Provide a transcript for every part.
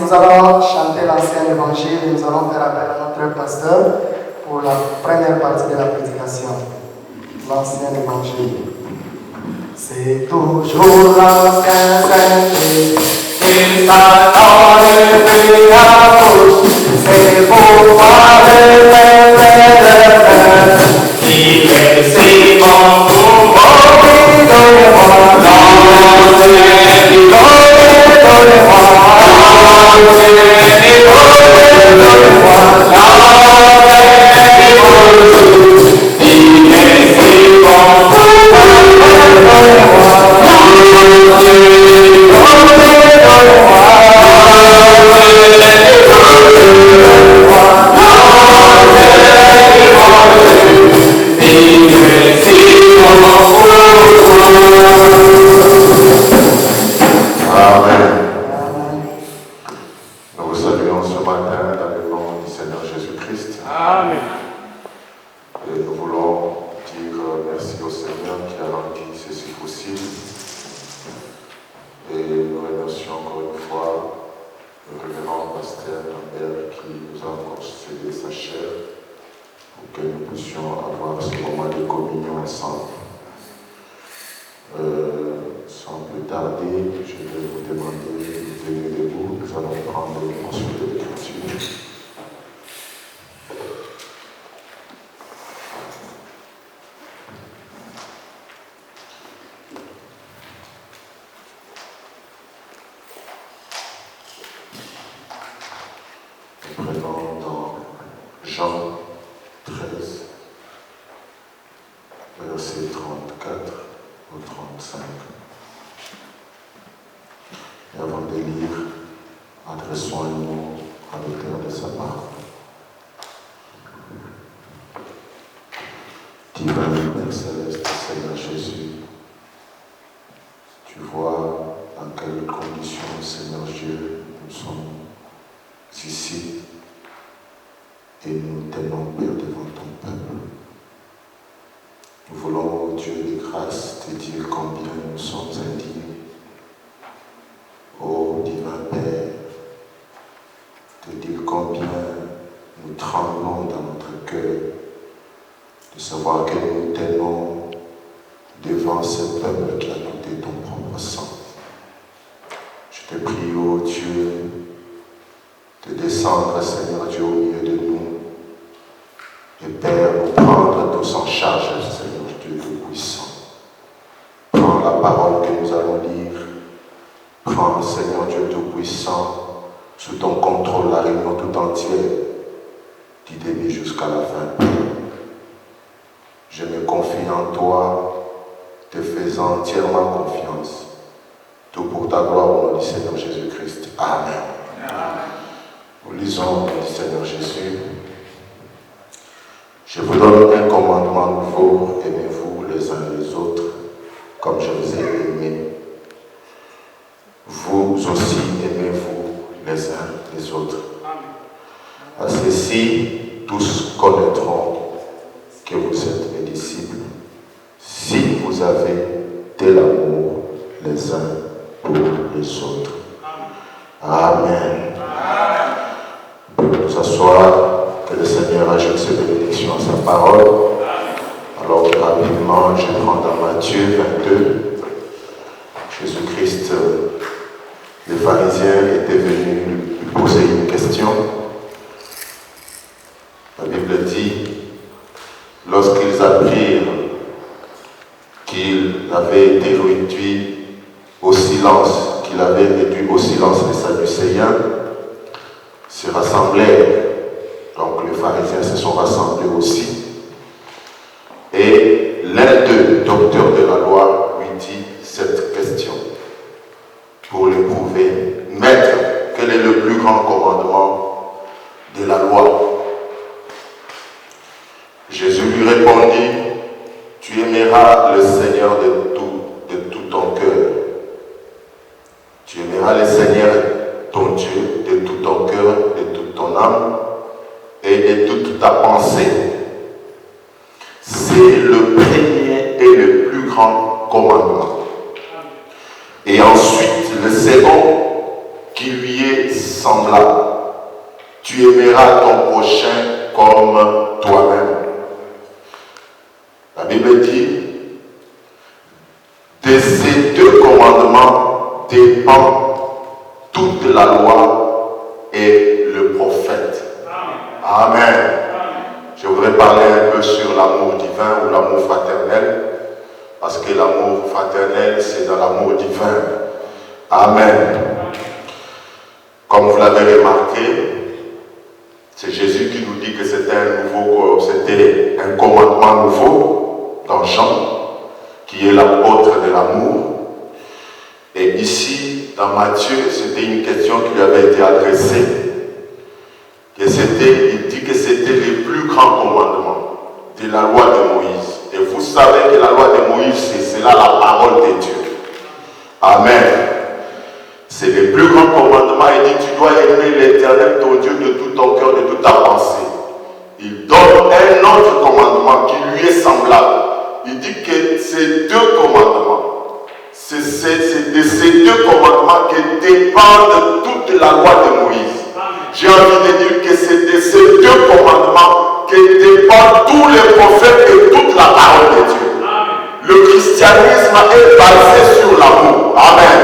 nous allons chanter l'ancien évangile et nous allons faire appel à notre pasteur pour la première partie de la prédication. L'ancien évangile. C'est toujours l'ancien Saint-Esprit qui s'attend depuis la bouche. C'est pourquoi le Père qui est si bon pour moi, donnez-moi Et ensuite, le second, qui lui est semblable. Tu aimeras ton prochain comme toi-même. La Bible dit, de ces deux commandements dépend toute la loi et le prophète. Amen. Je voudrais parler un peu sur l'amour divin ou l'amour fraternel, parce que l'amour fraternel, c'est dans l'amour divin. Amen. Comme vous l'avez remarqué, c'est Jésus qui nous dit que c'était un commandement nouveau dans Jean, qui est l'apôtre de l'amour. Et ici, dans Matthieu, c'était une question qui lui avait été adressée. Il dit que c'était le plus grand commandement de la loi de Moïse. Et vous savez que la loi de Moïse, c'est là la parole de Dieu. Amen. C'est le plus grand commandement. Il dit, tu dois aimer l'Éternel, ton Dieu, de tout ton cœur, de toute ta pensée. Il donne un autre commandement qui lui est semblable. Il dit que ces deux commandements, c'est de ces deux commandements que dépendent toute la loi de Moïse. J'ai envie de dire que c'est de ces deux commandements que dépendent tous les prophètes et toute la parole de Dieu. Le christianisme est basé sur l'amour. Amen.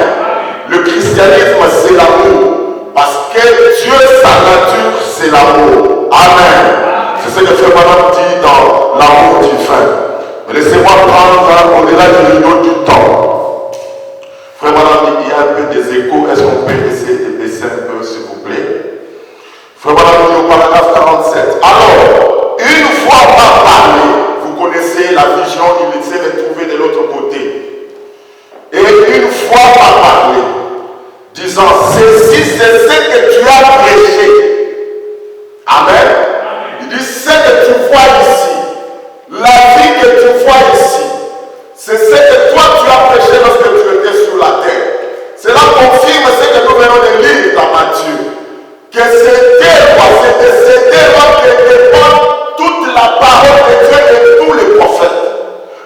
Le christianisme, c'est l'amour. Parce que Dieu, sa nature, c'est l'amour. Amen. C'est ce que Frère Madame dit dans l'amour divin. Mais laissez-moi prendre au-delà du rideau du temps. Frère Madame, il y a un peu des échos. Est-ce qu'on peut essayer de baisser un peu, s'il vous plaît? Frère Madame, au paragraphe 47. Alors, une fois par parlé, vous connaissez la vision, il s'est retrouvé de l'autre côté. Et une fois par parlé, disant, ceci c'est ce que tu as prêché. Amen. Il dit, ce que tu vois ici, la vie que tu vois ici, c'est ce que toi tu as prêché lorsque tu étais sur la terre. Cela confirme ce que nous venons de lire dans Matthieu. Que c'était quoi? C'était ces deux lois que dépendent toute la parole de Dieu et tous les prophètes.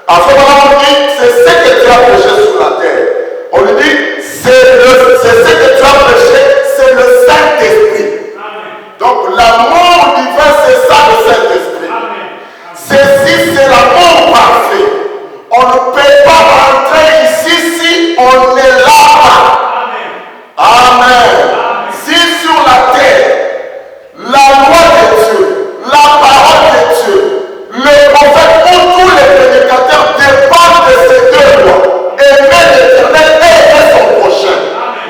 En fait, on dit, c'est ce que tu as prêché sur la terre. On lui dit, c'est ce que tu as prêché, c'est le Saint-Esprit. Donc l'amour divin, c'est ça le Saint-Esprit. Ceci, c'est l'amour parfait. On ne peut pas rentrer ici si on n'est là pas. Amen. Si sur la terre, la loi de Dieu, la parole de Dieu, le prophète ou tous les prédicateurs dépendent de ces deux lois. Aimer l'Éternel et aimer son prochain.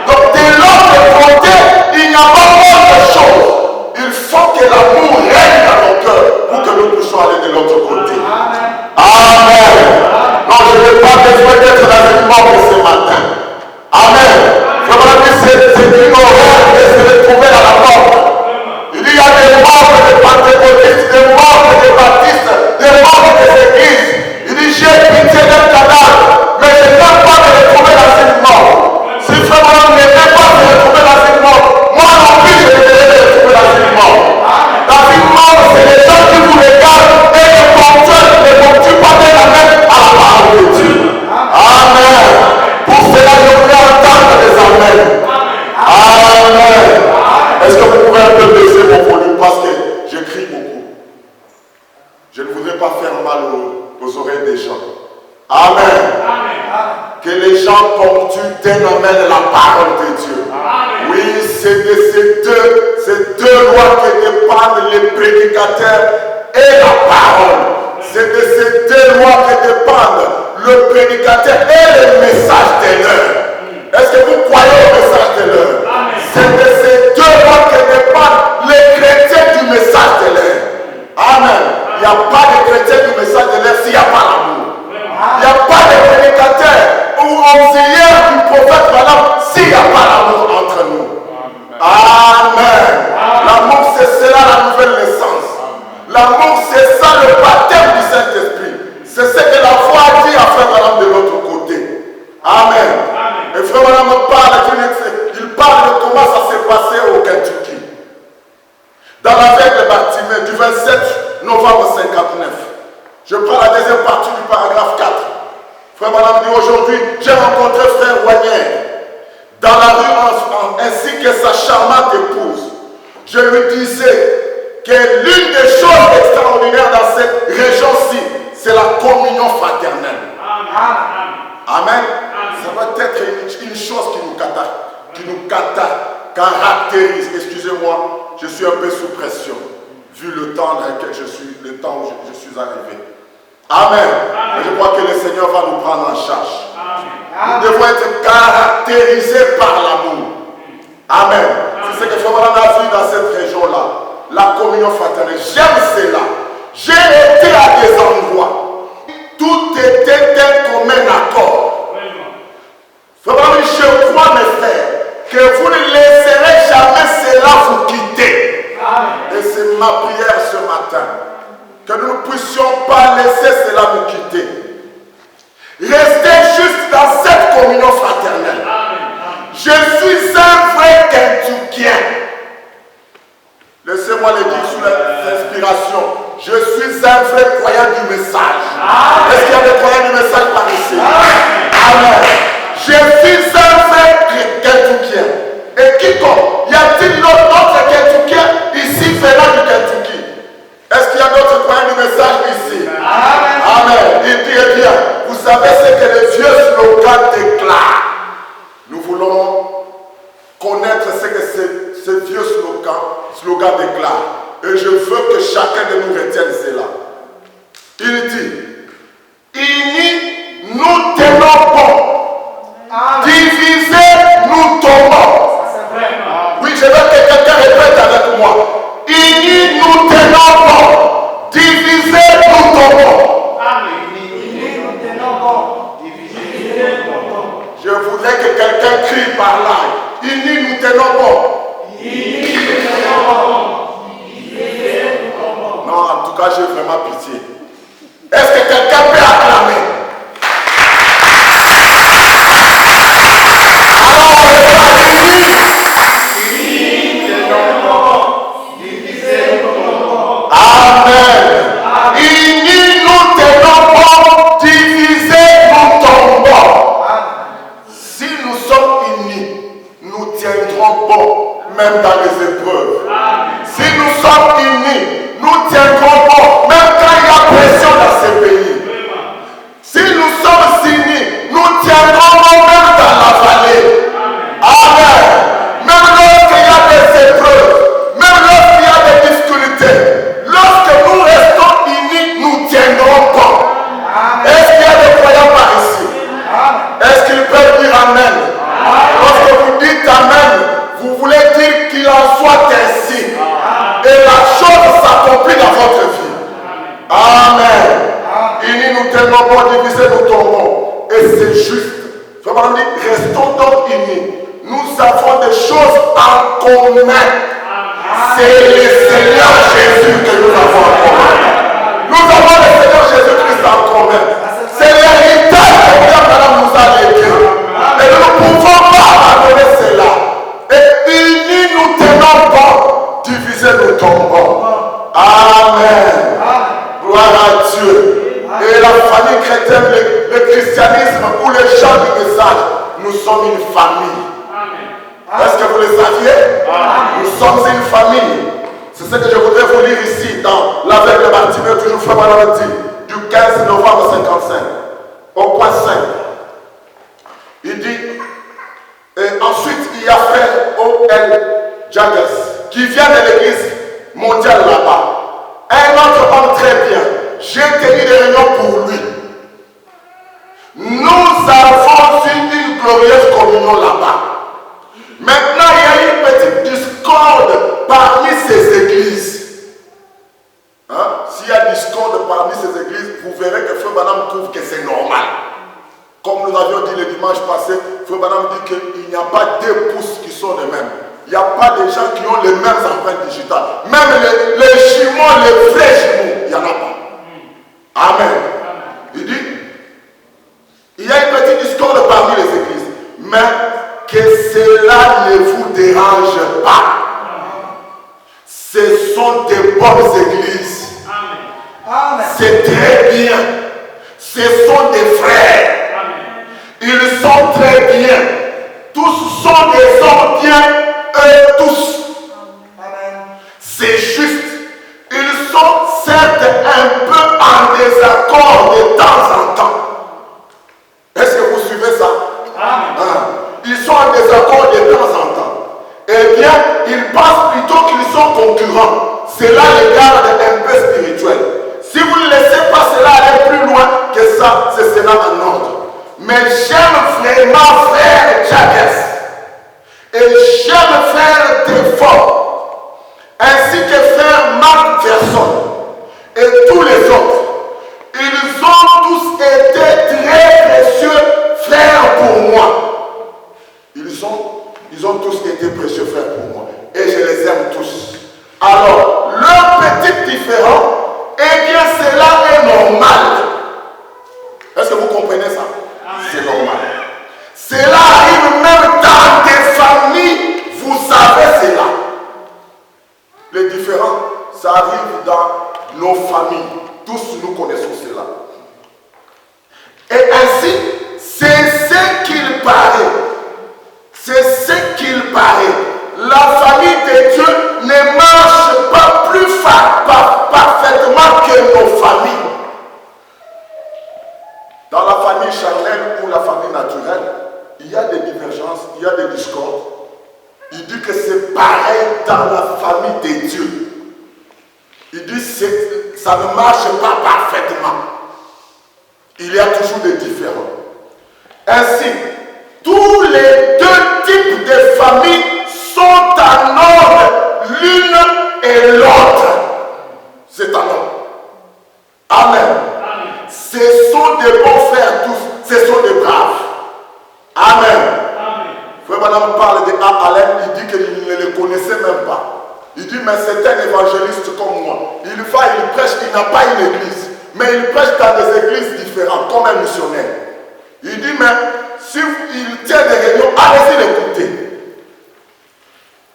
Donc dès l'autre côté, il n'y a pas autre chose. Il faut que l'amour règne dans nos cœurs pour que nous puissions aller de l'autre côté. Amen. Non, je n'ai pas besoin d'être dans une mort ce matin. Amen. C'est une horreur de se retrouver à la porte. Il y a des membres des pentecôtistes, des membres des baptistes, des membres des églises. Il dit, j'ai pitié d'un cadavre, mais je n'aime pas me retrouver dans une mort. Si vraiment je n'aime pas me retrouver dans une mort, moi non plus je vais me retrouver dans une mort. Dans une mort, c'est les gens qui vous regardent et ne ponctuent pas de la main à la parole de Dieu. Amen. Pour cela, je voulais entendre des amens. Amen. Est-ce que vous pouvez un peu baisser mon volume parce que j'écris beaucoup. Je ne voudrais pas faire mal aux oreilles des gens. Amen. Que les gens ponctuent d'un amen la parole de Dieu. Oui, c'est de ces deux lois qui dépendent les prédicateurs et la parole. C'est de ces deux lois qui dépendent le prédicateur et le message de l'heure. Est-ce que vous croyez au message de l'heure? C'est de ces deux lois que dépendent les chrétiens du message de l'heure. Amen. Il n'y a pas de chrétiens du message de l'heure s'il n'y a pas l'amour. Il n'y a pas de prédicateur ou auxiliaire du prophète madame s'il n'y a pas l'amour entre nous. Amen. L'amour, c'est cela la nouvelle naissance. L'amour, c'est ça le baptême du Saint-Esprit. C'est ce que la foi a dit à Frère Madame de l'autre côté. Amen. Et Frère Madame il parle de comment ça s'est passé au Kentucky. Dans la veille de Bartimée du 27 novembre 59. Je prends la deuxième partie du paragraphe 4. Frère Madame dit aujourd'hui, j'ai rencontré Frère Wagner dans la rue ainsi que sa charmante épouse. Je lui disais que l'une des choses extraordinaires dans cette région-ci, c'est la communion fraternelle. Amen. Ça va être une chose qui nous caractérise. Excusez-moi, je suis un peu sous pression, vu le temps dans lequel je suis arrivé. Amen. Et je crois que le Seigneur va nous prendre en charge. Nous devons être caractérisés par l'amour. Amen. C'est ce que Frère Branham a vu dans cette région-là. La communion fraternelle. J'aime cela. J'ai été à des endroits. Tout était d'un commun accord. Frère Branham, je crois, mes frères, que vous ne laisserez jamais cela vous quitter. Et c'est ma prière ce matin. Que nous ne puissions pas laisser cela nous quitter. Restez juste dans cette communion fraternelle. Je suis un vrai Kentuckien. Laissez-moi le dire sous l'inspiration. Je suis un vrai croyant du message. Est-ce qu'il y a des croyants du message par ici? Amen. Je suis un vrai Kentuckien. Et quiconque, y a-t-il d'autres Kentuckiens ici venant du Kentucky? Est-ce qu'il y a d'autres croyants du message ici? Amen. Il dit, eh bien, vous savez ce que les vieux slogans déclarent. Nous voulons connaître ce que ce vieux slogan déclare. Et je veux que chacun de nous retienne cela. Il dit, unis, nous tenons bon. Divisés, nous tombons. Oui, je veux que quelqu'un répète avec moi. Unis, nous tenons bon. Divisés, nous tombons. Je voudrais que quelqu'un crie par là. Unis, nous tenons bon. Non, en tout cas, j'ai vraiment pitié. Est-ce que quelqu'un peut acclamer? Alors, on va Amen. Unis, nous tenons bon. Divisés, nous tombons. Si nous sommes unis, nous tiendrons bon, même dans les épreuves. Si nous sommes unis, nous tiendrons bon, même quand il y a pression dans ces pays. Si nous sommes unis, nous tiendrons bon, même dans la vallée. Amen. Même lorsqu'il y a des épreuves, même lorsqu'il y a des difficultés, lorsque nous restons unis, nous tiendrons bon. Est-ce qu'il y a des croyants par ici? Est-ce qu'ils peuvent dire Amen? Lorsque vous dites Amen, vous voulez dire qu'il en soit ainsi. Et la chose s'accomplit dans votre vie. Amen. Unis, nous tenons bon, divisés, nous tombons. Et c'est juste. Vraiment dit, restons donc unis. Nous avons des choses en commun. C'est le Seigneur Jésus que nous avons en commun. Nous avons le Seigneur Jésus-Christ en commun. C'est l'héritage que Madame nous a légué. Et nous ne pouvons pas abandonner cela. Et unis, nous tenons bon. Divisés, nous tombons. Amen. Gloire à Dieu. Et la famille chrétienne, le christianisme ou les gens du message, nous sommes une famille. Est-ce que vous le saviez? Nous sommes une famille. C'est ce que je voudrais vous lire ici dans l'aveugle Bartimée, toujours Frère Branham dit, du 15 novembre 55, au point 5. Il dit, et ensuite il y a Frère O.L. Jaggers, qui vient de l'église mondiale là-bas. Un autre homme très bien. J'ai tenu des réunions pour lui. Nous avons eu une glorieuse communion là-bas. Maintenant, il y a une petite discorde parmi ces églises. Hein? S'il y a discorde parmi ces églises, vous verrez que Frère Branham trouve que c'est normal. Comme nous avions dit le dimanche passé, Frère Branham dit qu'il n'y a pas deux pouces qui sont les mêmes. Il n'y a pas de gens qui ont les mêmes empreintes digitales. Même les jumeaux, les vrais jumeaux, il n'y en a pas. Amen. Il dit, il y a une petite discorde parmi les églises, mais que cela ne vous dérange pas. Ce sont des bonnes églises. C'est très bien. Ce sont des frères. Ils sont très bien. Tout tous sont des hommes bien, eux tous. C'est juste. Ils sont certes un peu en désaccord de temps en temps. Est-ce que vous suivez ça? Ils sont en désaccord de temps en temps. Eh bien, ils pensent plutôt qu'ils sont concurrents. Cela les garde un peu spirituels. Si vous ne laissez pas cela aller plus loin que ça, ce sera en ordre. Mais j'aime vraiment frère Jacques. Et j'aime frère Défort. Ainsi que frère Marc Verson. Et tous les autres. Ils ont tous été très précieux frères pour moi. Ils ont tous été précieux frères pour moi. Et je les aime tous. Alors, leur petit différent, eh bien cela est normal. Est-ce que vous comprenez ça? C'est normal. Cela arrive même dans des familles, vous savez cela. Les différents, ça arrive dans nos familles. Tous nous connaissons cela. Et ainsi, c'est ce qu'il paraît. C'est ce qu'il paraît. La famille de Dieu ne marche pas plus parfaitement que nos familles. Dans la famille charnelle ou la famille naturelle, il y a des divergences, il y a des discordes. Il dit que c'est pareil dans la famille de Dieu. Il dit que ça ne marche pas parfaitement. Il y a toujours des différends. Ainsi, tous les deux types de familles sont en ordre l'une et l'autre. C'est en ordre. Amen. Ce sont des bons frères tous. Ce sont des braves. Amen. Frère Madame parle de Alain, il dit qu'il ne le connaissait même pas. Il dit, mais c'est un évangéliste comme moi. Il va, il prêche, il n'a pas une église. Mais il prêche dans des églises différentes, comme un missionnaire. Il dit, mais si il tient des réunions, allez-y l'écouter.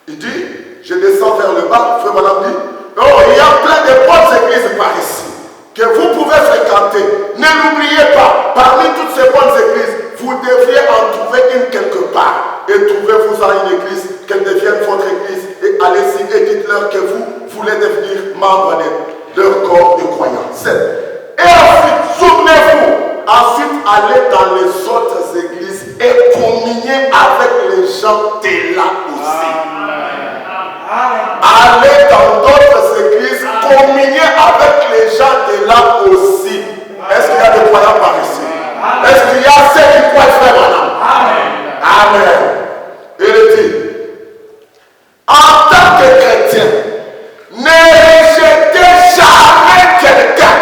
Il dit, je descends vers le bas, frère Madame dit, oh, il y a plein de bonnes églises par ici, que vous pouvez fréquenter. Ne l'oubliez pas, parmi toutes ces bonnes églises, vous devriez en trouver une quelque part. Et trouvez-vous en une église, qu'elle devienne votre église, et allez-y et dites-leur que vous voulez devenir membre de leur corps de croyance. Et ensuite, souvenez-vous, ensuite allez dans les autres églises et communiez avec les gens de là aussi. Allez dans d'autres églises, communiez avec les gens de là aussi. Est-ce qu'il y a des croyants par ici? Est-ce qu'il y a ceux qui croient, frère Madame? Amen. Il dit, en tant que chrétien, ne rejetez jamais quelqu'un.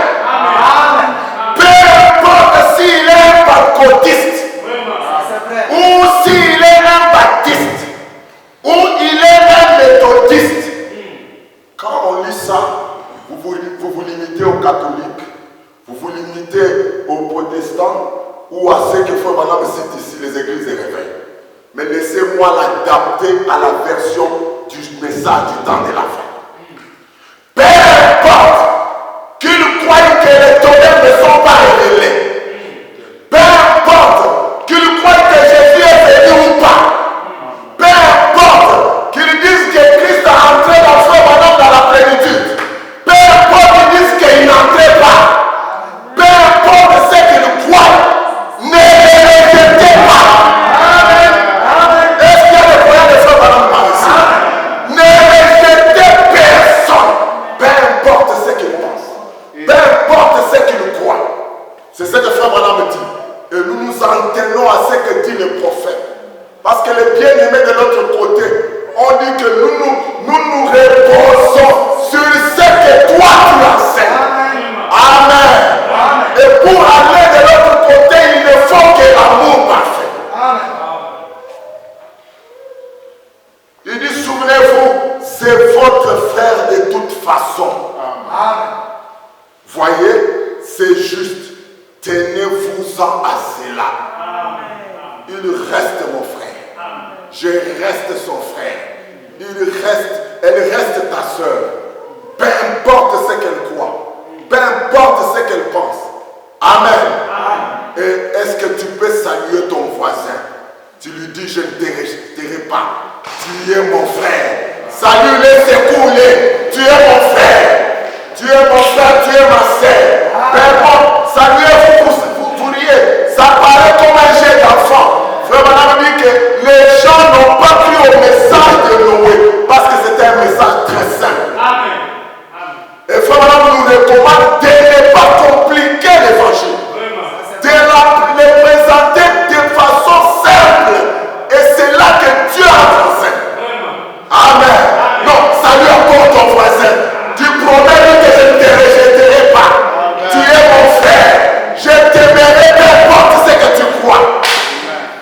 Peu importe s'il est un pentecôtiste, ou s'il est un baptiste, ou il est un méthodiste. Quand on lit ça, vous vous limitez aux catholiques, vous vous limitez aux protestants, ou à ceux qui font maintenant cite ici les églises des réveils. Mais laissez-moi l'adapter à la version du message du temps de la fin. Peu importe qu'ils croient que les tonnerres ne sont pas révélés. Peu importe qu'ils croient que Jésus est venu ou pas. Peu importe qu'ils disent que Christ a entré dans son bonhomme dans la plénitude. Peu importe qu'ils disent qu'il n'entrait pas. Peu importe ce qu'ils croient. Ne les rejetez pas. Est-ce qu'il y a des croyants de frères Madame par ici? Ne rejetez personne. Peu importe ce qu'ils pensent. Peu importe ce qu'ils croient. C'est ce que frère Madame dit. Et nous nous en tenons à ce que dit le prophète. Parce que les bien-aimés de l'autre côté ont dit que nous reposons sur ce que toi tu enseignes. Amen. Et pour aller de l'autre côté, il ne faut que l'amour parfait. Il dit, souvenez-vous, c'est votre frère de toute façon. Voyez, c'est juste. Tenez-vous-en à cela. Il reste mon frère. Je reste son frère. Elle reste ta soeur. Peu importe ce qu'elle croit. Peu importe ce qu'elle pense. Amen. Et est-ce que tu peux saluer ton voisin? Tu lui dis, je ne te tu es mon frère. Salue-les, secouez-les. Tu es mon frère. Tu es mon frère, tu es ma sœur. Peu importe, saluez-vous, vous riez. Ça paraît comme un jet d'enfant. Frère Madame dit que les gens n'ont pas cru au message de Noé parce que c'était un message très simple. Amen. Et frère Madame nous recommande de ne pas compliquer l'évangile. De le présenter de façon simple. Et c'est là que Dieu a avancé. Amen. Non, salut encore ton voisin. Tu promets que je ne te rejetterai pas. Tu es mon frère. Je t'aimerai peu importe ce que tu crois.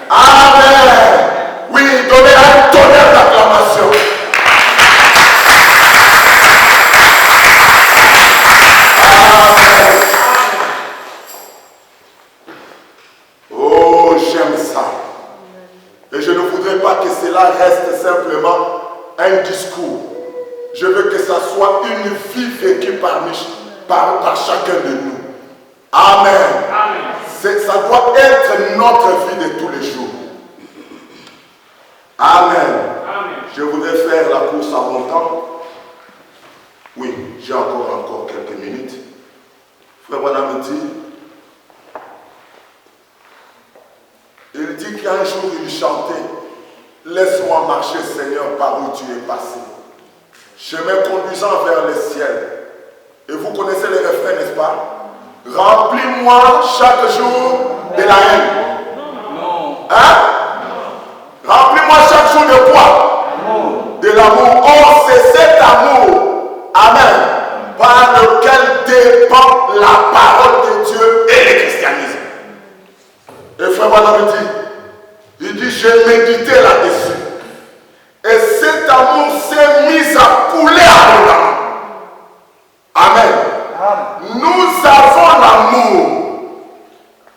Amen. Oui, donnez un tonnerre d'acclamation. Amen. Oh, j'aime ça. Et je ne voudrais pas que cela reste simplement un discours. Je veux que ça soit une vie vécue par chacun de nous. Amen. Ça doit être notre vie de tous les jours. Amen. Je voudrais faire la course à mon temps. Oui, j'ai encore quelques minutes. Frère Branham dit, il dit qu'un jour il chantait, laisse-moi marcher Seigneur par où tu es passé. Chemin conduisant vers le ciel. Et vous connaissez les refrains, n'est-ce pas? Remplis-moi chaque jour de la haine. Non. Hein? Remplis-moi chaque jour de quoi? De l'amour. Oh, c'est cet amour. Amen. Par lequel dépend la parole de Dieu et le christianisme. Et frère Branham il dit, j'ai médité là-dessus. Et cet amour s'est mis à couler abondamment. Amen. Nous avons l'amour.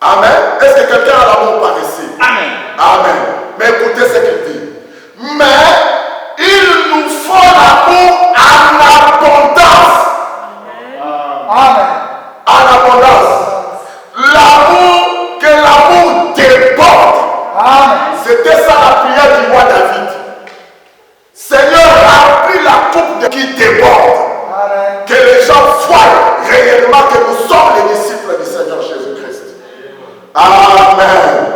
Amen. Est-ce que quelqu'un a l'amour par ici? Amen. Amen. Mais écoutez ce qu'il dit. Mais il nous faut l'amour en abondance. Amen. En abondance. L'amour, que l'amour déborde. Amen. C'était ça la prière du roi David. Seigneur, remplis la coupe de qui déborde. Amen. Que les gens voient réellement que nous sommes les disciples du Seigneur Jésus-Christ. Amen.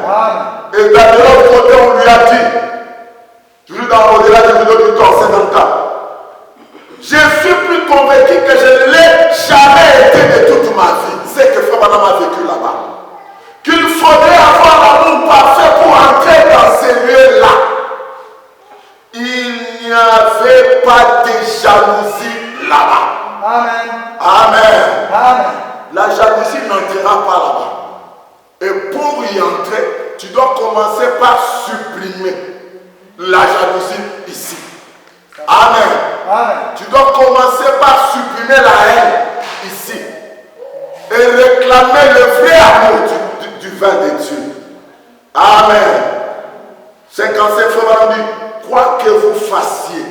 Amen. Et de l'autre côté, on lui a dit, toujours dans au-delà du milieu du temps, c'est dans le cas. Je suis plus convaincu que je ne l'ai jamais été de toute ma vie. C'est que Frère Branham a vécu là-bas. Qu'il faudrait avoir l'amour parfait pour entrer dans ces lieux-là. Il n'y avait pas de jalousie là-bas. Amen. Amen. Amen. La jalousie n'entrera pas là-bas. Et pour y entrer, tu dois commencer par supprimer la jalousie ici. Amen. Amen. Tu dois commencer par supprimer la haine ici. Et réclamer le vrai amour du vin de Dieu. Amen. 55 frères dit, quoi que vous fassiez,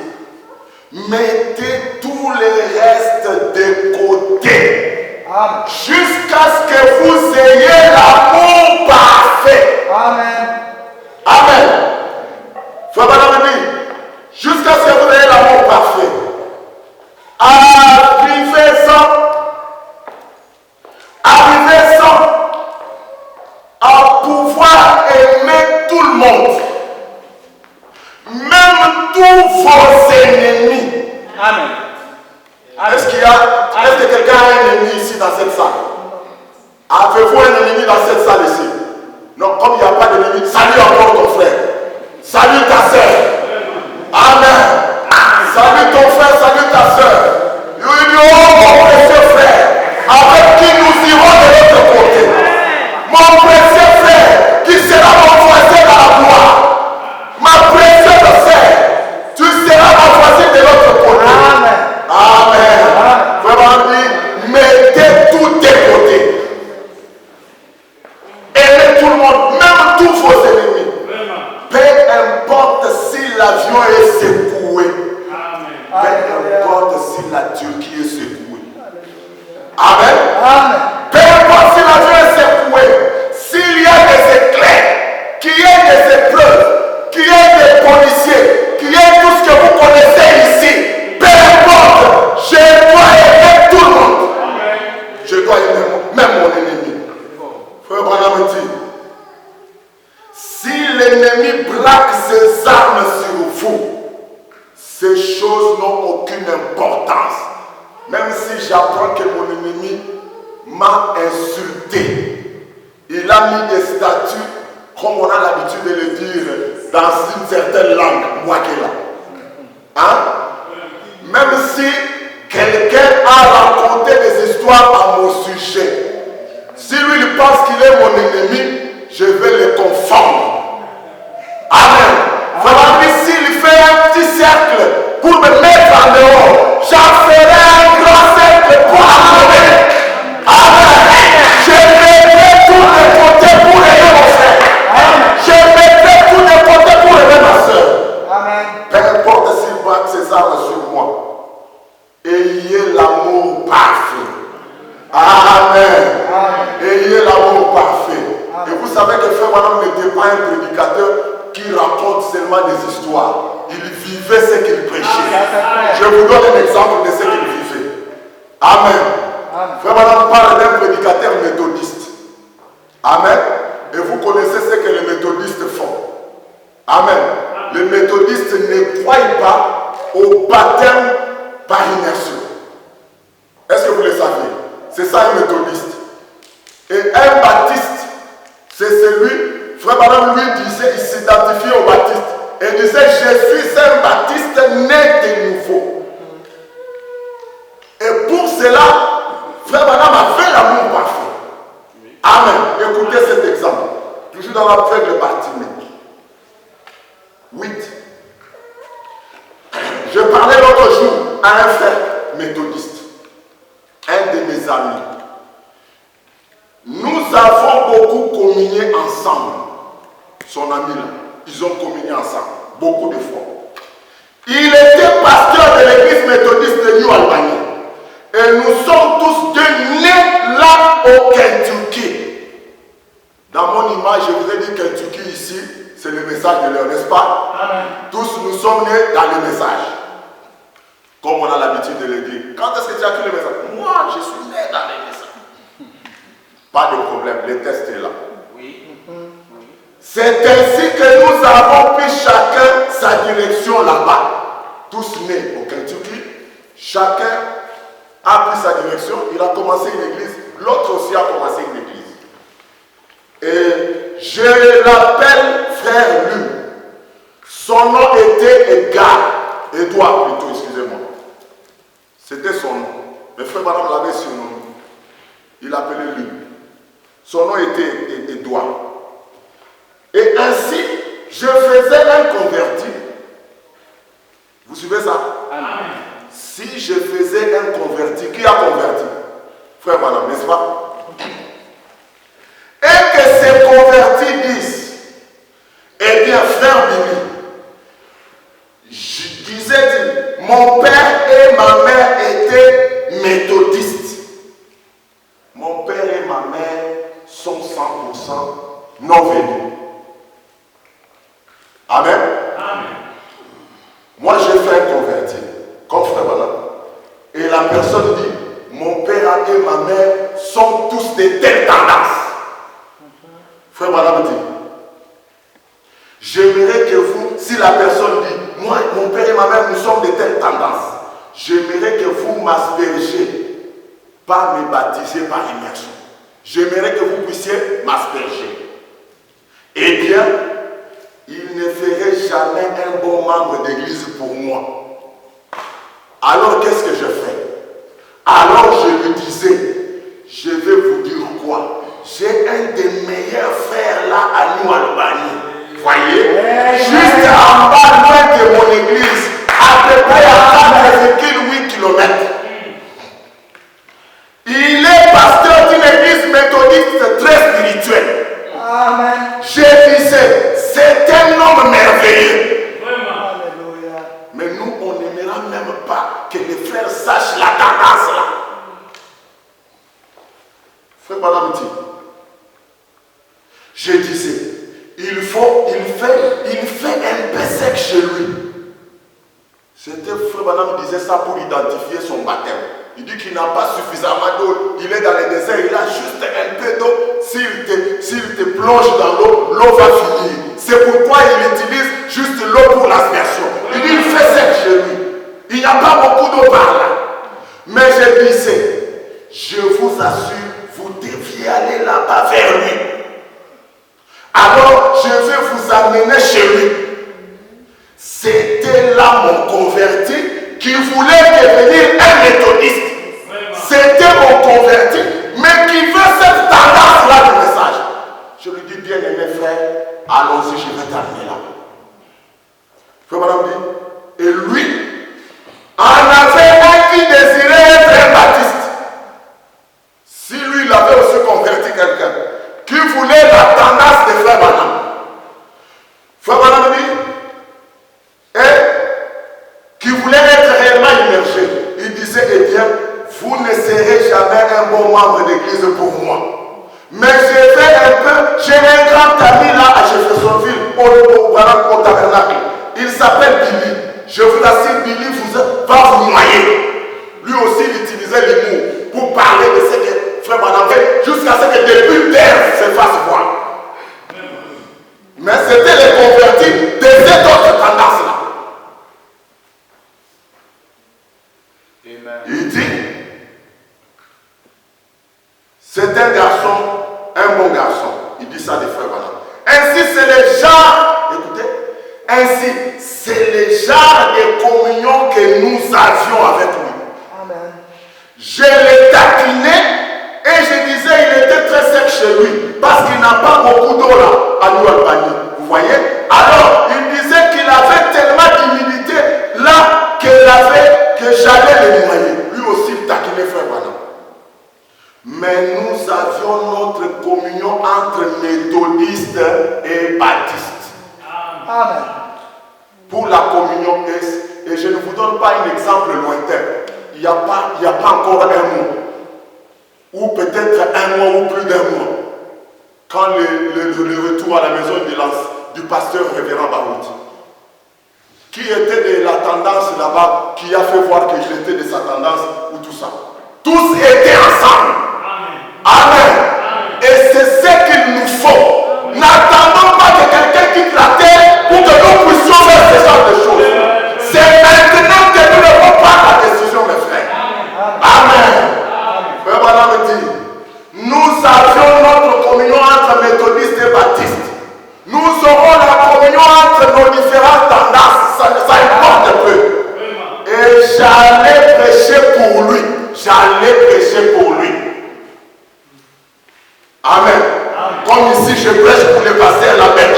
mettez tous les restes de côté. Amen. Jusqu'à ce que vous ayez l'amour parfait. Amen. Amen. Frère Branham dit, jusqu'à ce que vous ayez l'amour parfait. Arrivez-en à pouvoir aimer tout le monde. Même tous vos ennemis. Amen. Est-ce que quelqu'un a un ennemi ici dans cette salle? Avez-vous un ennemi dans cette salle ici? Non, comme il n'y a pas d'ennemi, salue encore ton frère. Salue ta soeur. Amen. Salue ton frère, salue ta soeur. Il dit, oh mon précieux frère, avec qui nous irons de l'autre côté. Mon précieux frère, qui sera mon voisin dans la gloire. Ma précieuse soeur, tu seras ma voisine de l'autre côté. Amen. Amen. Vraiment dit, mettez tout de côté. Aimez tout le monde, même tous vos ennemis. Peu importe si l'avion est secoué. Peu importe si la Turquie est secouée. Amen. Amen. Peu importe si l'avion est secoué. S'il y a des éclairs, qu'il y ait des épreuves, qu'il y ait des policiers, qu'il y ait tout ce aucune importance. Même si j'apprends que mon ennemi m'a insulté, il a mis des statuts, comme on a l'habitude de le dire dans une certaine langue, moi qui là. Hein? Même si quelqu'un a raconté des histoires à mon sujet, si lui il pense qu'il est mon ennemi, je vais le confondre. Amen. Voilà, s'il fait un petit cercle pour me mettre en dehors, j'en ferai un grand cercle pour l'amener. Amen. Je mettrai tous les côtés pour aider mon frère. Je mettrai tous les côtés pour aider ma soeur. Amen. Peu importe s'il va ses armes sur moi. Ayez l'amour parfait. Amen. Ayez l'amour parfait. Et vous savez que Frère Branham n'était pas un prédicateur qui raconte seulement des histoires. Il vivait ce qu'il prêchait. Je vous donne un exemple de ce qu'il vivait. Amen. Frère Branham parle d'un prédicateur méthodiste. Amen. Et vous connaissez ce que les méthodistes font. Amen. Les méthodistes ne croient pas au baptême par immersion. Est-ce que vous le savez? C'est ça un méthodiste. Et un baptiste, c'est celui, Frère Branham lui disait, il s'identifiait au baptiste. Et il disait, je suis un baptiste né de nouveau. Et pour cela, Frère Branham avait l'amour parfait. Amen. Écoutez cet exemple. Toujours dans la fête de Bartimée. 8. Je parlais l'autre jour à un frère méthodiste, un de mes amis. Nous avons beaucoup communié ensemble. Son ami là, ils ont communié ensemble, beaucoup de fois. Il était pasteur de l'église méthodiste de New Albany. Et nous sommes tous deux nés là au Kentucky. Dans mon image, je vous ai dit Kentucky ici, c'est le message de l'heure, n'est-ce pas? Amen. Tous nous sommes nés dans le message. Comme on a l'habitude de le dire. Quand est-ce que tu as cru le message? Moi, je suis né dans le message. Pas de problème, le test est là. Oui. C'est ainsi que nous avons pris chacun sa direction là-bas. Tous nés au Kentucky. Chacun a pris sa direction. Il a commencé une église. L'autre aussi a commencé une église. Et je l'appelle frère Lu. Son nom était Edouard plutôt, excusez-moi. C'était son nom. Mais frère Branham l'avait surnommé. Il l'appelait Lu. Son nom était Edouard. Et ainsi, je faisais un converti. Vous suivez ça? Amen. Si je faisais un converti, qui a converti? Frère Branham, n'est-ce pas? Et que ces convertis disent, eh bien, frère Billy, je disais, mon père et ma mère étaient méthodistes. Mon père et ma mère sont 100% non venus. Amen. Amen. Moi, j'ai fait un converti, comme frère Branham. Et la personne dit, mon père et ma mère sont tous de telles tendances. Frère Branham dit, j'aimerais que vous, si la personne dit, moi, mon père et ma mère, nous sommes de telles tendances, j'aimerais que vous m'aspergez, pas me baptiser par immersion. J'aimerais que vous puissiez m'asperger. Eh bien, il ne ferait jamais un bon membre d'église pour moi. Alors, qu'est-ce que je fais? Alors, je lui disais, je vais vous dire quoi? J'ai un des meilleurs frères là à New Albany. Voyez? Juste en bas, loin de mon église, à peu près à 8 km. Il est pasteur d'une église méthodiste très spirituelle. Amen. Je disais, c'est un homme merveilleux. Alléluia. Mais nous, on n'aimera même pas que les frères sachent la tendance là. Frère Branham dit, je disais, il fait un peu sec chez lui. C'était Frère Branham qui disait ça pour identifier son baptême. Il dit qu'il n'a pas suffisamment d'eau. Il est dans le désert, il a juste un peu d'eau. S'il te plonge dans l'eau, l'eau va finir. C'est pourquoi il utilise juste l'eau pour l'aspersion. Il dit il fait sec chez lui. Il n'y a pas beaucoup d'eau par là. Mais je disais, je vous assure, vous deviez aller là-bas vers lui. Alors, je vais vous amener chez lui. C'était là mon converti qui voulait devenir un méthodiste. C'était mon converti, mais qui veut cette tendance-là du message. Je lui dis, bien aimé frère, allons-y, je vais t'amener là. Frère madame dit, et lui, en avait un qui désirait être un baptiste. Si lui, il avait aussi converti quelqu'un qui voulait la tendance de frère madame. Frère madame dit, et qui voulait être réellement immergé. Il disait, eh bien, vous ne serez jamais un bon membre d'église pour moi. Mais j'ai fait un peu, j'ai un grand ami là à Jeffersonville, au tabernacle. Il s'appelle Billy. Je vous assure, Billy va vous noyer. Lui aussi, il utilisait l'humour pour parler de ce que frère madame fait, jusqu'à ce que depuis terre se fasse voir. Mais c'était les convertis de cette autre tendance-là. Il dit, c'est un garçon, un bon garçon. Il dit ça des frères madame. Ainsi, c'est le genre, écoutez, ainsi, c'est le genre de communion que nous avions avec lui. Amen. Je l'ai taquiné et je disais, il était très sec chez lui parce qu'il n'a pas beaucoup d'eau là, à New Albany. Vous voyez? Alors, il disait qu'il avait tellement d'humilité là que j'allais le noyer. Lui aussi, il taquinait frère madame. Mais nous avions notre communion entre méthodistes et baptistes. Amen. Pour la communion, et je ne vous donne pas un exemple lointain. Il n'y a pas encore un mois. Ou peut-être un mois ou plus d'un mois. Quand le retour à la maison du pasteur révérend Baroud. Qui était de la tendance là-bas, qui a fait voir que j'étais de sa tendance ou tout ça. Tous étaient ensemble. Amen. Et c'est ce qu'il nous faut. N'attendons pas que quelqu'un quitte la terre pour que nous puissions faire ce genre de choses. C'est maintenant que nous devons prendre la décision, mes frères. Amen. Frère madame dit, nous avions notre communion entre méthodistes et baptistes. Nous aurons la communion entre nos différentes tendances. Ça importe peu. Et j'allais prêcher pour lui. Amen. Comme ici, je prêche pour le pasteur Lambert.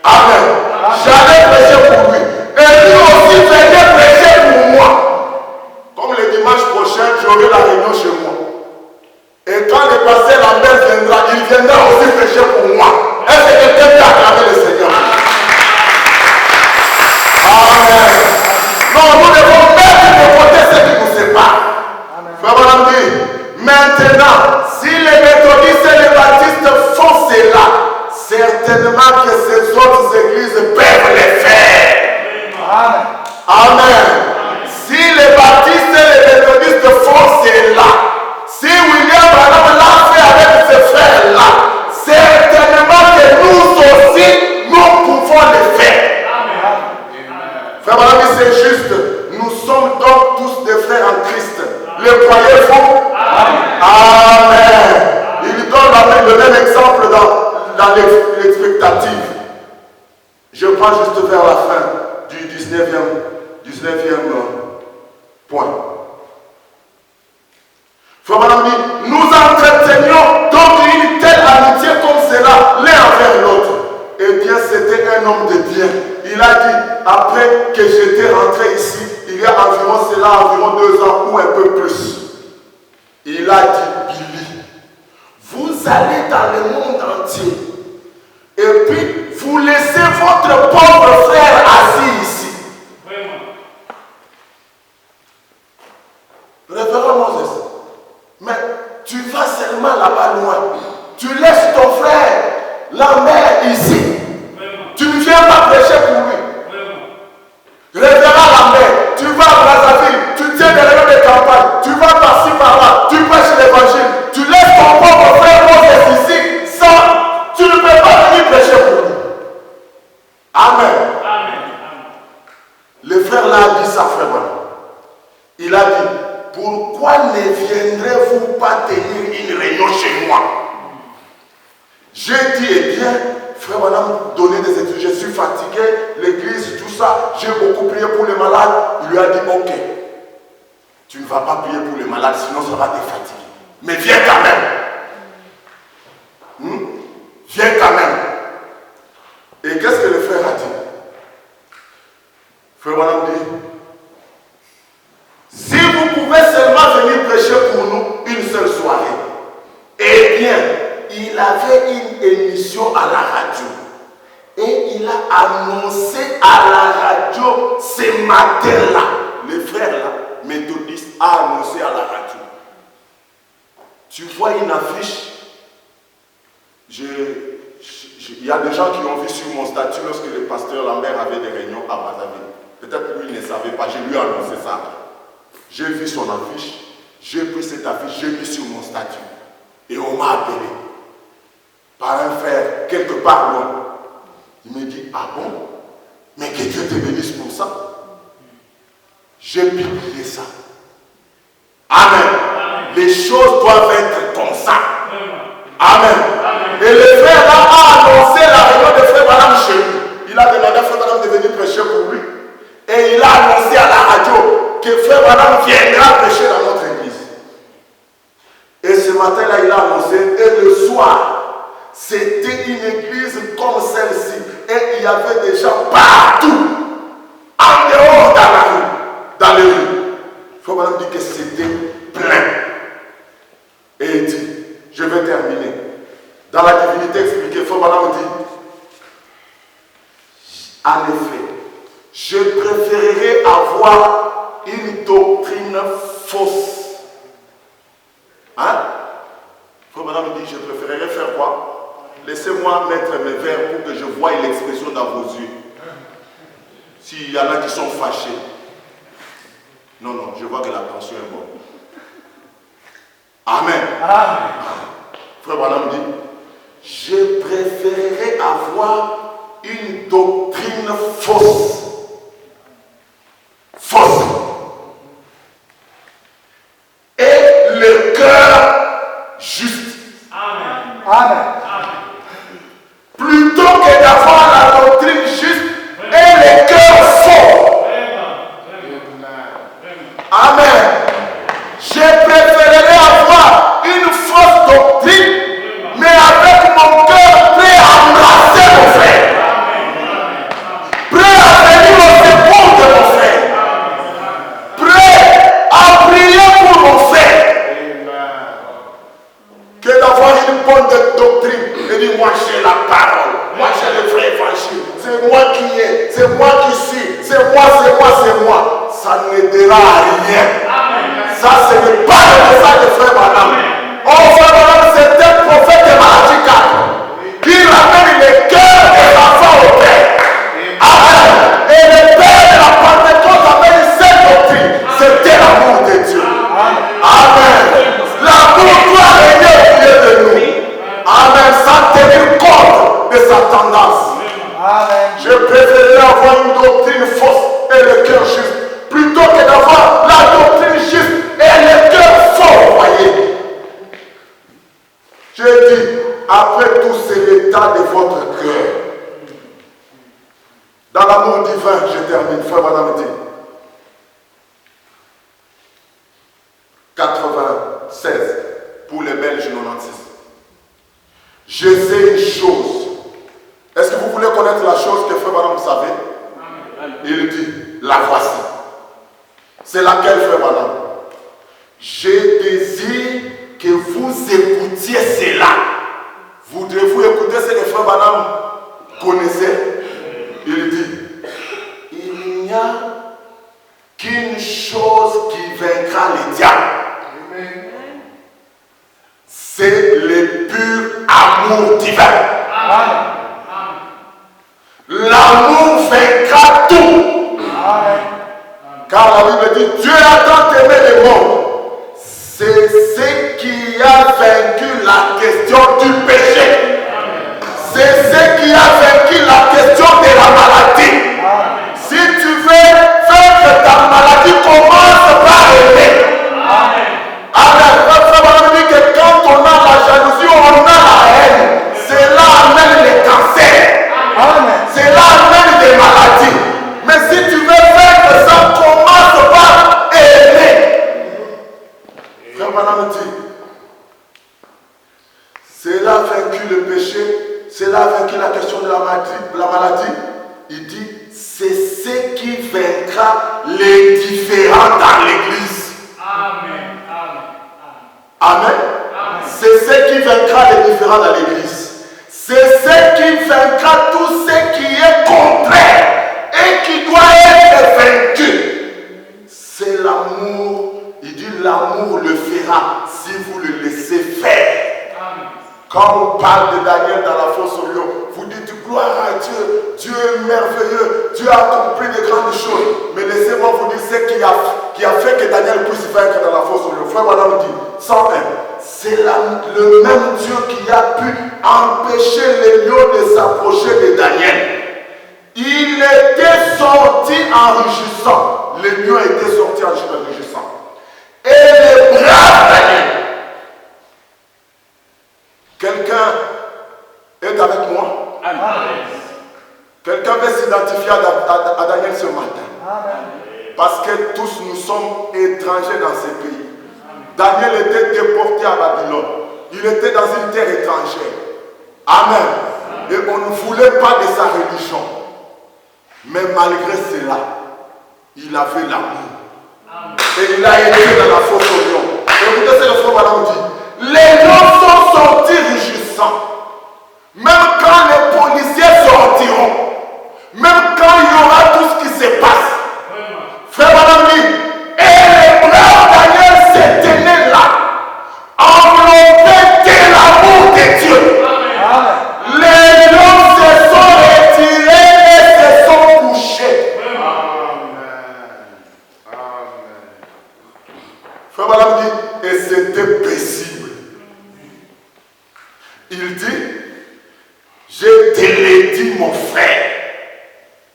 Amen. J'allais prêcher pour lui. Et lui aussi venait prêcher pour moi. Comme le dimanche prochain, j'aurai la réunion chez moi. Et quand le pasteur Lambert viendra, il viendra aussi prêcher pour moi. Est-ce que quelqu'un peut acclamer le Seigneur? Amen. Non, nous devons mettre de côté ce qui nous sépare. Frère madame dit, maintenant, si les méthodistes et les baptistes font cela, certainement que ces autres églises peuvent les faire. Amen. Amen. Si les baptistes et les méthodistes font cela, si William Branham l'a fait avec ses frères-là, certainement que nous aussi, nous pouvons le faire. Amen. Frère madame, c'est juste. Nous sommes donc tous des frères en Christ. Le croyez-vous? Amen. Amen. Il donne le même exemple dans l'expectative. Je prends juste vers la fin du 19e point. Frère madame dit, nous entretenions donc une telle amitié comme cela l'un envers l'autre. Eh bien, c'était un homme de bien. Il a dit, après que j'étais rentré ici, il y a environ 2 ans ou un peu plus. Il a dit, Billy, vous allez dans le monde entier et puis vous laissez votre pauvre frère assis ici. Révérend Moses, mais tu vas seulement là-bas loin. Tu laisses ton frère, la mère ici. Tu ne viens pas prêcher pour lui. Révérend Lambert, tu vas à Brazzaville, tu tiens des réunions de campagne, tu vas par-ci par-là, tu prêches l'évangile, tu laisses ton pauvre frère Moses ici, sans, tu ne peux pas venir prêcher pour lui. Amen. Amen. Le frère là a dit ça, frère. Il a dit, pourquoi ne viendrez-vous pas tenir une réunion chez moi? J'ai dit, eh bien, frère Branham, donner des études, je suis fatigué, l'église, tout ça, j'ai beaucoup prié pour les malades. Il lui a dit, ok, tu ne vas pas prier pour les malades, sinon ça va te fatiguer. Mais viens quand même. Viens quand même. Et qu'est-ce que le frère a dit? Frère Branham dit, si vous pouvez seulement venir prêcher pour nous une seule soirée, eh bien, il avait une émission à la radio. Et il a annoncé à la radio ce matin-là. Le frère là, méthodiste, a annoncé à la radio. Tu vois une affiche. Il y a des gens qui ont vu sur mon statut lorsque le pasteur Lambert avait des réunions à Brazzaville. Peut-être lui ne savait pas, je lui ai annoncé ça. J'ai vu son affiche, j'ai pris cette affiche, j'ai mis sur mon statut. Et on m'a appelé par un frère quelque part loin. Il me dit, ah bon? Mais que Dieu te bénisse pour ça. J'ai publié ça. Amen. Les choses doivent être comme ça. Amen. Et le frère là a annoncé la réunion de frère Branham chez lui. Il a demandé à frère Branham de venir prêcher pour lui. Et il a annoncé à la radio que frère Branham viendra prêcher dans notre église. Et ce matin-là, il a annoncé, et le soir, c'était une église comme celle-ci. Et il y avait des gens partout, en dehors dans la rue, dans les rues. Frère Branham dit que c'était plein. Et il dit, je vais terminer. Dans la divinité expliquée, frère Branham dit, en effet, je préférerais avoir une doctrine fausse. Hein? Frère Branham dit, je préférerais faire quoi? Laissez-moi mettre mes verres pour que je voie l'expression dans vos yeux. S'il y en a qui sont fâchés. Non, non, je vois que la tension est bonne. Amen. Amen. Frère Branham dit, je préférerais avoir une doctrine fausse. Fausse. Et le cœur juste. Amen. Amen. Plutôt que d'avoir la doctrine juste et le cœur faux. Amen. Je préférerais avoir une fausse doctrine, mais avec mon cœur prêt à embrasser mon frère. Prêt à venir au secours de mon frère. Prêt à prier pour mon frère. Que d'avoir une bonne doctrine et dire moi j'ai la parole, moi j'ai le vrai évangile, c'est moi qui ai, c'est moi qui suis, c'est moi. Ça n'aidera à rien. Ça ce n'est pas le message de frère Branham. Oh frère Branham, c'est un prophète radical qui ramène les cœurs des enfants au Père. Amen. Et le Père de la Pentecôte amène cette doctrine. C'était l'amour de Dieu. Amen. L'amour doit régner au milieu de nous. Amen. Sans tenir compte de sa tendance. Amen. Je préférerais avoir une doctrine fausse et le cœur juste, plutôt que d'avoir la doctrine juste et le cœur faux, voyez. Je dis, après tout, c'est l'état de votre cœur. Dans l'amour divin, je termine, frère Branham dit, 96, pour les Belges 96. Je sais une chose. Est-ce que vous voulez connaître la chose que frère Branham savait? Il dit, la voici. C'est laquelle, frère Branham? Je désire que vous écoutiez cela. Voudrez-vous écouter ce que frère Branham connaissait? Il dit, il n'y a qu'une chose qui vaincra le diable. C'est le pur amour divin. L'amour vaincra tout. Car la Bible dit, Dieu a tant aimé le monde. C'est ce qui a vaincu la question du péché. C'est ce qui a vaincu la question de la maladie. Si tu veux vaincre ta maladie, commence par Branham dit, cela a vaincu le péché, cela a vaincu la question de la maladie. Il dit, c'est ce qui vaincra les différents dans l'église. Amen. Amen. C'est ce qui vaincra les différents dans l'église. C'est ce qui vaincra tout ce qui est contraire et qui doit être vaincu. C'est l'amour. Il dit l'amour le fera si vous le laissez faire. Amen. Quand on parle de Daniel dans la fosse au lion, vous dites gloire à Dieu, Dieu est merveilleux, Dieu a accompli de grandes choses. Mais laissez-moi vous dire ce qui a fait que Daniel puisse vaincre dans la fosse au lion. Frère Madame dit 101. C'est le même Dieu qui a pu empêcher les lions de s'approcher de Daniel. Il était sorti en rugissant. Les lions étaient sortis en rugissant. Et les braves Daniel. Quelqu'un est avec moi? Amen. Quelqu'un veut s'identifier à Daniel ce matin? Amen. Parce que tous nous sommes étrangers dans ces pays. Daniel était déporté à Babylone. Il était dans une terre étrangère. Amen. Et on ne voulait pas de sa religion. Mais malgré cela, il avait l'amour. Et il a été dans la fosse aux lions. Écoutez ce que le frère Madame dit. Les lions sont sortis rugissants. Même quand les policiers sortiront, même quand il y aura tout ce qui se passe. Frère Madame dit, et les braves Daniel se tenaient là, enveloppés de l'amour de Dieu. Amen. Les lions se sont retirés et se sont couchés. Amen. Frère Madame dit, et c'était paisible. Il dit, je te l'ai dit mon frère,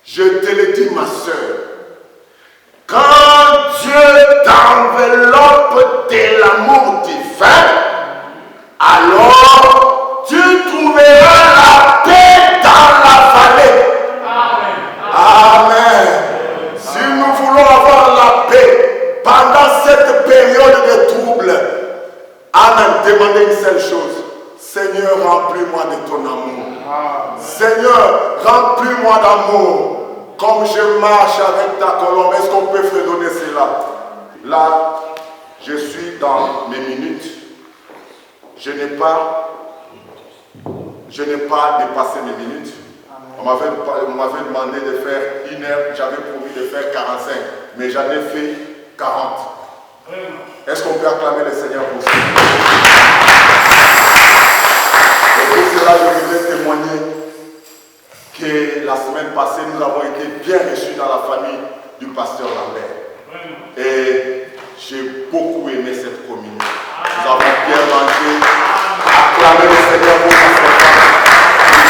je te l'ai dit ma soeur. Quand Dieu t'enveloppe de l'amour divin, alors tu trouveras la paix dans la vallée. Amen. Amen. Si nous voulons avoir la paix pendant cette période de trouble, amen, demandez une seule chose. Seigneur, remplis-moi de ton amour. Seigneur, remplis-moi d'amour. Comme je marche avec ta colombe, est-ce qu'on peut fredonner cela? Là, je suis dans mes minutes. Je n'ai pas dépassé mes minutes. On m'avait demandé de faire 1 heure, j'avais promis de faire 45, mais j'en ai fait 40. Est-ce qu'on peut acclamer le Seigneur pour ça? Et pour cela, je voudrais témoigner que la semaine passée, nous avons été bien reçus dans la famille du pasteur Lambert. Et j'ai beaucoup aimé cette communion. Nous avons bien mangé. Acclamez le Seigneur pour sa présence.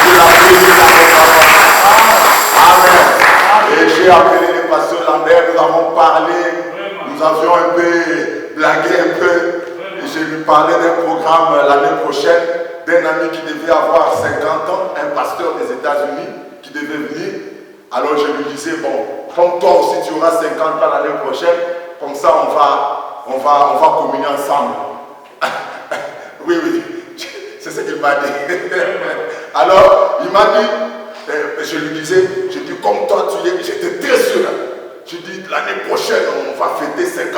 Dieu l'a béni dans nos parents. Amen. Et j'ai appelé le pasteur Lambert, nous avons parlé, nous avions un peu blagué un peu. Et je lui parlais d'un programme l'année prochaine, d'un ami qui devait avoir 50 ans, un pasteur des États-Unis qui devait venir. Alors je lui disais, bon, comme toi aussi tu auras 50 ans l'année prochaine, comme ça on va communier ensemble. Oui, c'est ce qu'il m'a dit. Alors il m'a dit, je lui disais, comme toi tu es, j'étais très sûr. Je dis, l'année prochaine on va fêter 50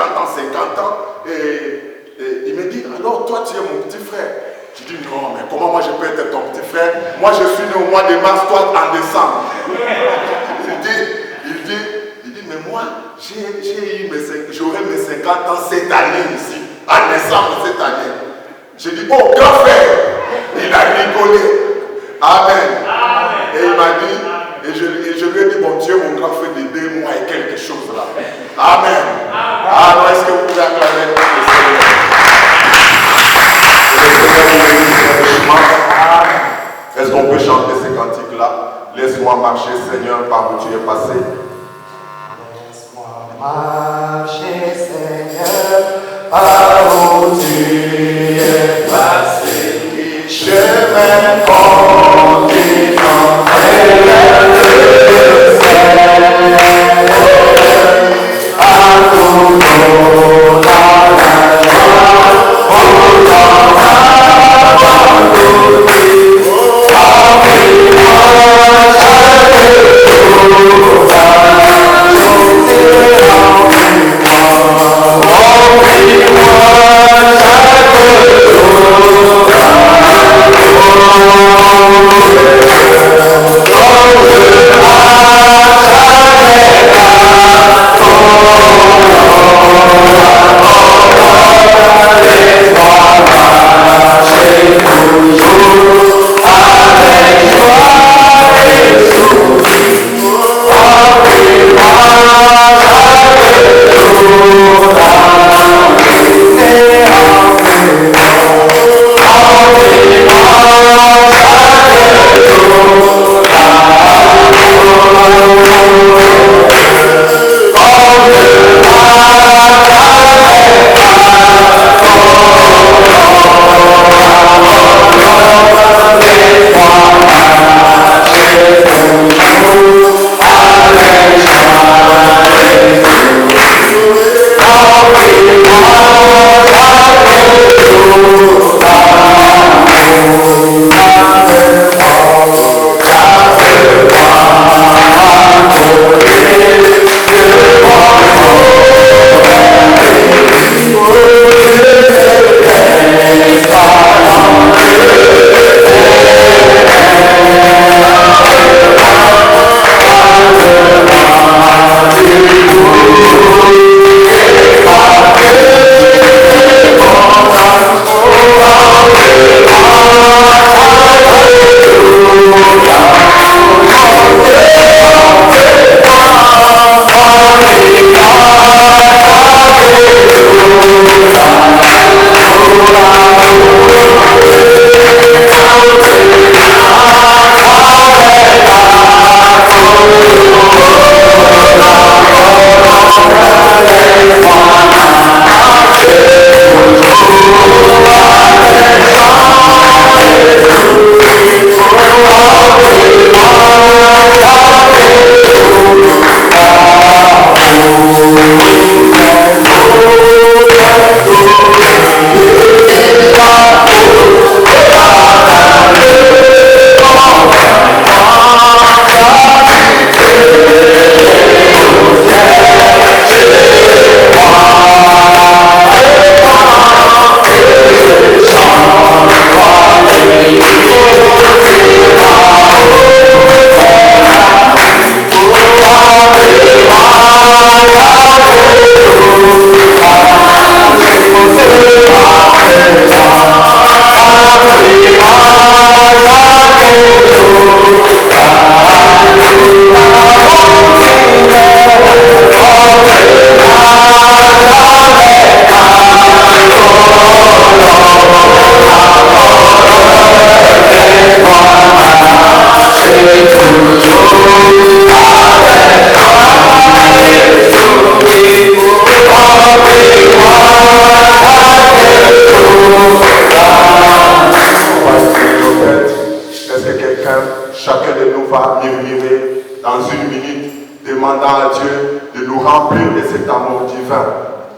ans. Et il me dit, alors toi tu es mon petit frère. Je dis, non, mais comment moi je peux être ton petit frère? Moi je suis né au mois de mars, toi en décembre. Il dit, mais moi j'aurai mes 50 ans cette année ici, en décembre cette année. J'ai dit, oh grand frère, il a rigolé. Amen. Et il m'a dit, et je lui ai dit, bon Dieu, mon grand frère, de 2 mois et quelque chose là. Amen. Alors est-ce que vous pouvez acclamer le Seigneur? Est-ce qu'on peut chanter ces cantiques-là? Laisse-moi marcher, Seigneur, par où tu es passé. Laisse-moi marcher, Seigneur, par où tu es passé. Chemin continent, élève le ciel. À ton nom, à la joie.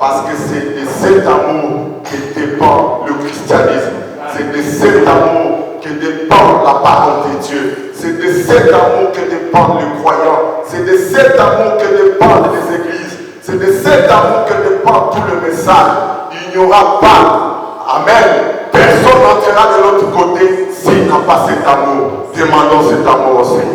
Parce que c'est de cet amour que dépend le christianisme. C'est de cet amour que dépend la parole de Dieu. C'est de cet amour que dépendent les croyants. C'est de cet amour que dépendent les églises. C'est de cet amour que dépend tout le message. Il n'y aura pas, amen, personne n'entrera de l'autre côté s'il n'a pas cet amour. Demandons cet amour au Seigneur.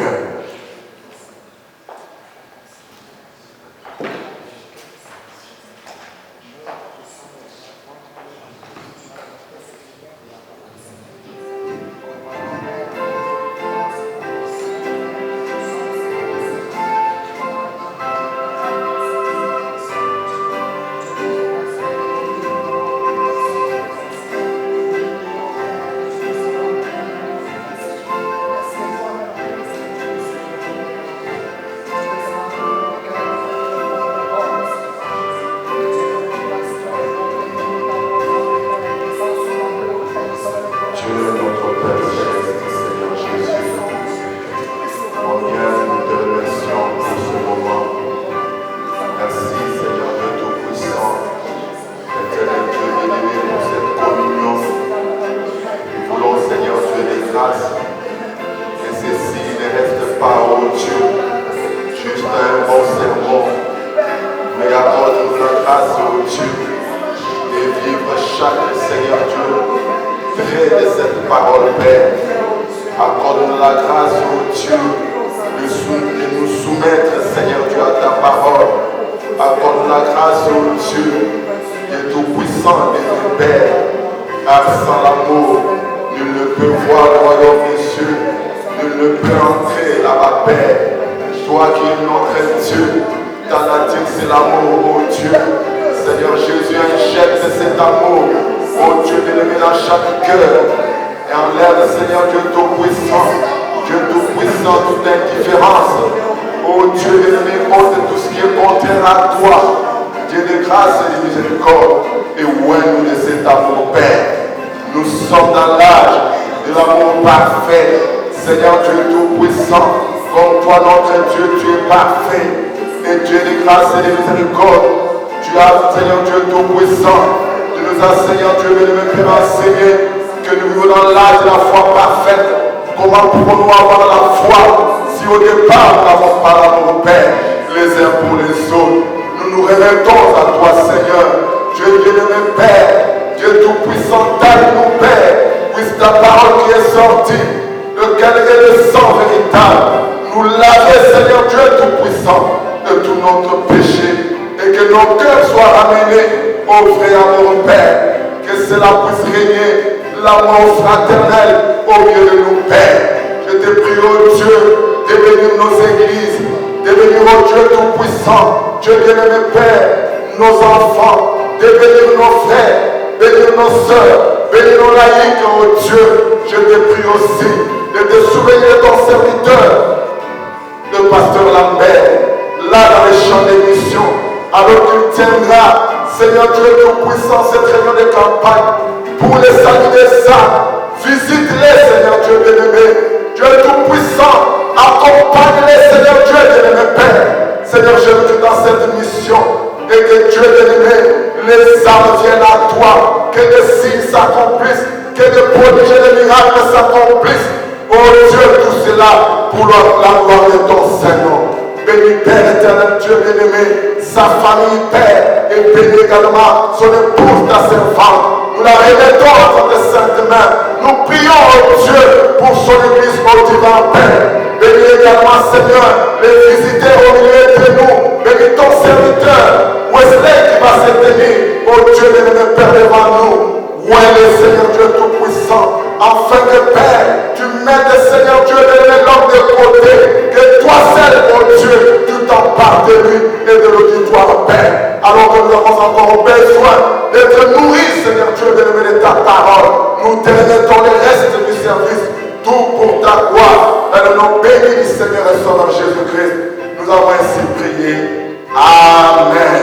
Amen.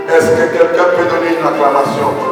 Est-ce que quelqu'un peut donner une acclamation?